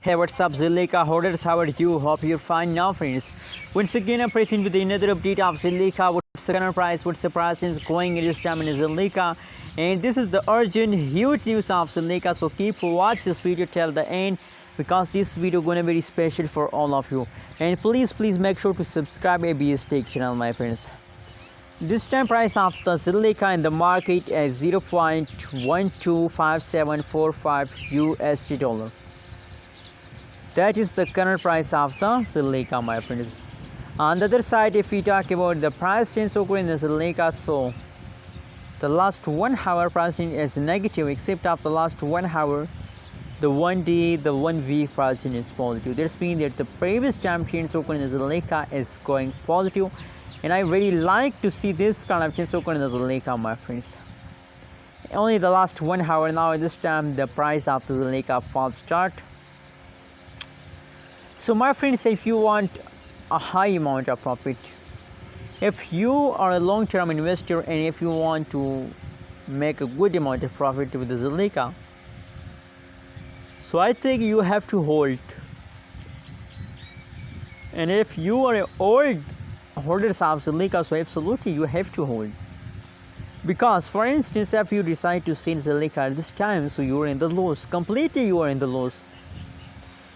Hey, what's up, Zilliqa holders? How are you? Hope you're fine now, friends. Once again, I'm present with another update of Zilliqa. What's the current price? What's the price is going in this time in Zilliqa? And this is the urgent, huge news of Zilliqa. So keep watch this video till the end because this video gonna be very special for all of you. And please make sure to subscribe ABS Tech channel, my friends. This time price of the Zilliqa in the market is 0.125745 USD dollar. That is the current price of the Zilliqa, my friends. On the other side, if we talk about the price change occurring in the Zilliqa, so the last 1 hour pricing is negative, except of the last 1 hour, the 1 day, the 1 week pricing is positive. This means that the previous time change occurring in the Zilliqa is going positive, and I really like to see this kind of change occurring in the Zilliqa, my friends. Only the last 1 hour now, this time the price of the Zilliqa falls start. So my friends, if you want a high amount of profit, if you are a long-term investor and if you want to make a good amount of profit with the Zilliqa, so I think you have to hold. And if you are old holders of Zilliqa, so absolutely you have to hold. Because for instance, if you decide to sell Zilliqa at this time, so you are in the loss, completely you are in the loss.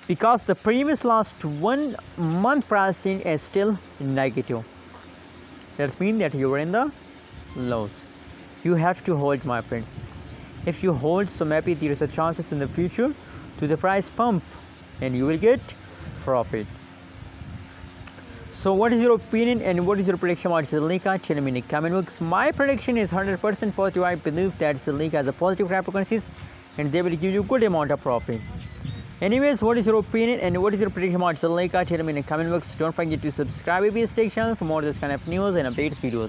Because the previous last 1 month pricing is still negative. That means that you are in the loss. You have to hold, my friends. If you hold, so maybe there is a chances in the future to the price pump and you will get profit. So what is your opinion and what is your prediction about Zilliqa? Tell me in the comment box. My prediction is 100% positive. I believe that Zilliqa has a positive cryptocurrencies and they will give you good amount of profit. Anyways, what is your opinion and what is your prediction about Zilliqa? Tell me in the comment box. Don't forget to subscribe ABS Tech channel for more of this kind of news and updates videos.